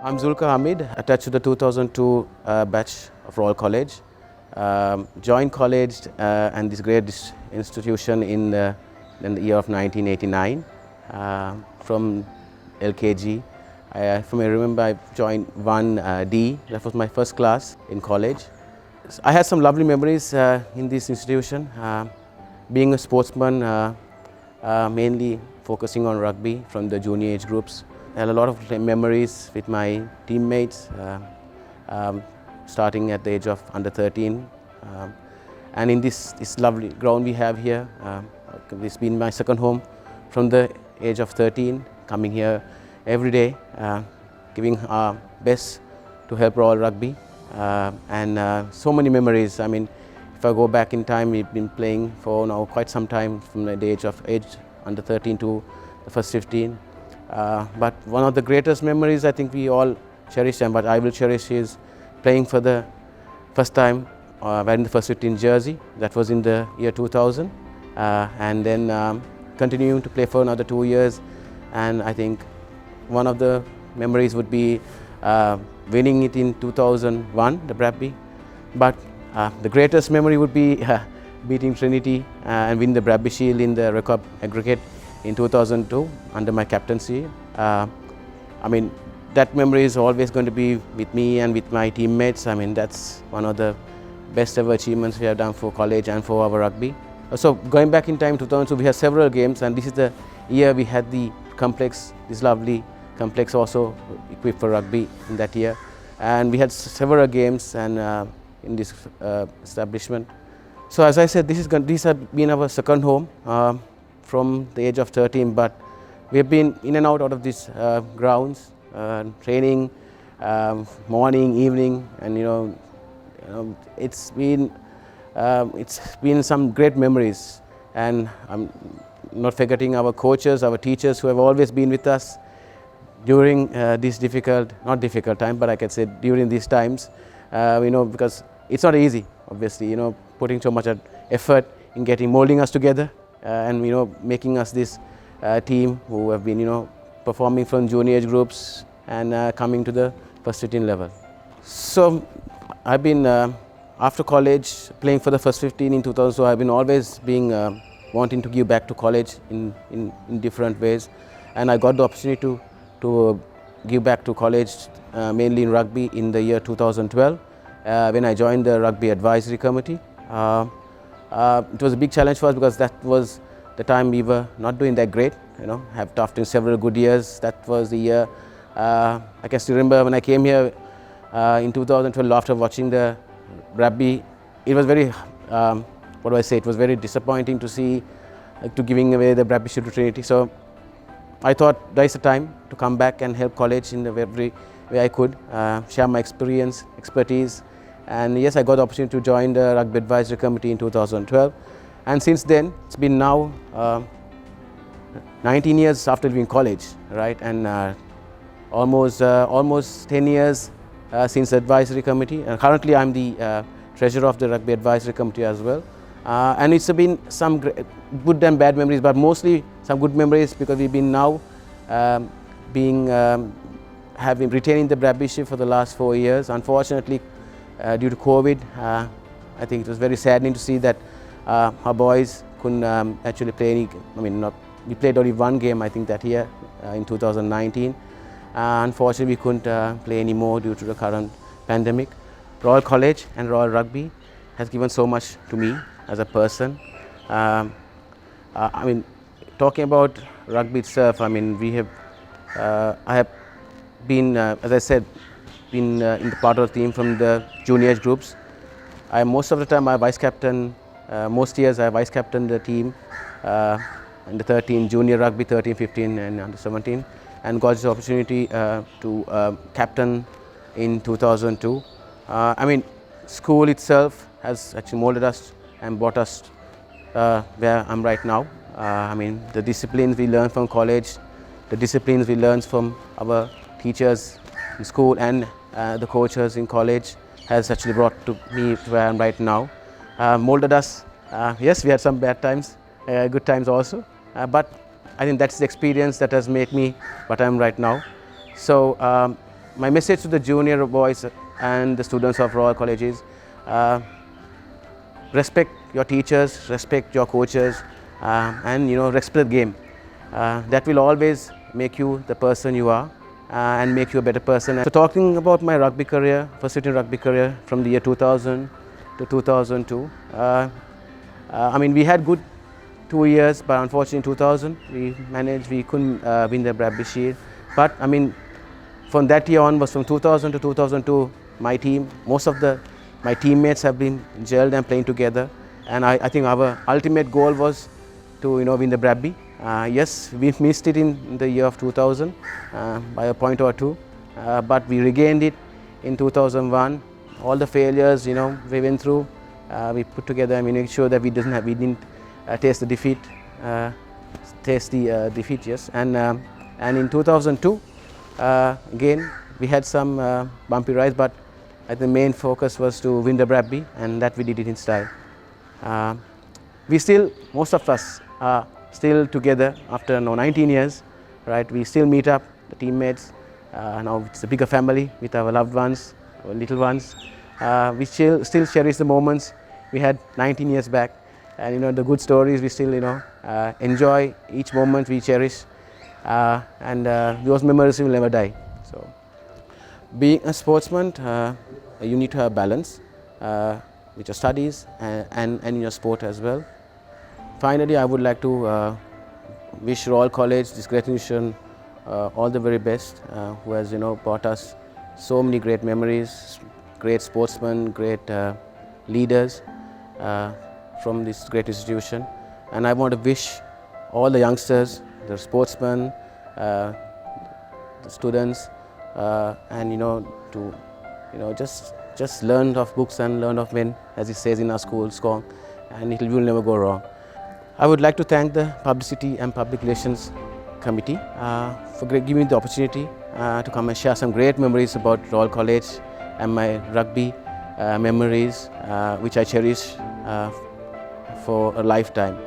I'm Zulka Hamid, attached to the 2002 batch of Royal College. Joined college and this great institution in the year of 1989 from LKG. From I remember, I joined 1D. That was my first class in college. I had some lovely memories in this institution. Being a sportsman, mainly focusing on rugby from the junior age groups. I had a lot of memories with my teammates, starting at the age of under 13. And in this lovely ground we have here, it's been my second home from the age of 13, coming here every day, giving our best to help Royal Rugby. And so many memories. I mean, if I go back in time, we've been playing for now quite some time, from the age under 13 to the first 15. But one of the greatest memories I think we all cherish, and what I will cherish, is playing for the first time wearing the first 15 jersey. That was in the year 2000, and then continuing to play for another 2 years. And I think one of the memories would be winning it in 2001, the Brabby. But the greatest memory would be beating Trinity and win the Brabby Shield in the Record Aggregate in 2002 under my captaincy. I mean, that memory is always going to be with me and with my teammates. I mean, that's one of the best ever achievements we have done for college and for our rugby. So going back in time, 2002, we had several games, and this is the year we had the complex, this lovely complex also equipped for rugby in that year. And we had several games and in this establishment. So as I said, this had been our second home from the age of 13, but we have been in and out of these grounds, training, morning, evening, and it's been some great memories. And I'm not forgetting our coaches, our teachers, who have always been with us during this not difficult time, but I can say during these times, because it's not easy, obviously, putting so much effort in molding us together, and making us this team who have been performing from junior age groups and coming to the first 15 level. So I've been after college playing for the first 15 in 2000. So I've been always wanting to give back to college in different ways, and I got the opportunity to give back to college mainly in rugby in the year 2012 when I joined the Rugby Advisory Committee. It was a big challenge for us because that was the time we were not doing that great, after several good years. That was the year, I can still remember when I came here in 2012 after watching the rugby. It was very, it was very disappointing to see, to giving away the Brabby Shield to Trinity. So I thought there is a time to come back and help college in every way I could, share my experience, expertise. And yes, I got the opportunity to join the Rugby Advisory Committee in 2012. And since then, it's been now 19 years after leaving college, right? And almost 10 years since the Advisory Committee. And currently, I'm the treasurer of the Rugby Advisory Committee as well. And it's been some good and bad memories, but mostly some good memories, because we've been now retaining the Brabby Shield for the last 4 years. Unfortunately, due to COVID, I think it was very saddening to see that our boys couldn't actually play any. We played only one game, I think, that year in 2019. Unfortunately, we couldn't play anymore due to the current pandemic. Royal College and Royal Rugby has given so much to me as a person. Talking about rugby itself, I have been, as I said, in the part of the team from the junior age groups. Most of the time I vice captain. Most years I vice captain the team in the 13 junior rugby, 13, 15, and under 17, and got this opportunity to captain in 2002. School itself has actually molded us and brought us where I'm right now. The disciplines we learn from college, the disciplines we learn from our teachers in school, and the coaches in college has actually brought to me to where I am right now. Molded us. Yes, we had some bad times, good times also, but I think that's the experience that has made me what I am right now. So my message to the junior boys and the students of Royal College is respect your teachers, respect your coaches, and respect the game. That will always make you the person you are and make you a better person. So talking about my rugby career, first rugby career from the year 2000 to 2002, I mean, we had good 2 years, but unfortunately in 2000 we couldn't win the Bradby Shield. But I mean, from that year on, was from 2000 to 2002, my team, most of my teammates have been gelled and playing together, and I think our ultimate goal was to win the Bradby. Yes, we missed it in the year of 2000 by a point or two, but we regained it in 2001. All the failures we went through, we put together and we made sure that we didn't taste the defeat. Yes, and in 2002 again we had some bumpy rides, but the main focus was to win the Bradby, and that we did it in style. Most of us are still together after 19 years, right? We still meet up, the teammates. Now it's a bigger family with our loved ones, our little ones. We still cherish the moments we had 19 years back, and the good stories we still enjoy each moment we cherish, and those memories will never die. So, being a sportsman, you need to have balance with your studies and in your sport as well. Finally, I would like to wish Royal College, this great institution, all the very best, who has brought us so many great memories, great sportsmen, great leaders from this great institution. And I want to wish all the youngsters, the sportsmen, the students, and to just learn of books and learn of men, as it says in our school, SCORM, and you will never go wrong. I would like to thank the Publicity and Public Relations Committee for giving me the opportunity to come and share some great memories about Royal College and my rugby memories, which I cherish for a lifetime.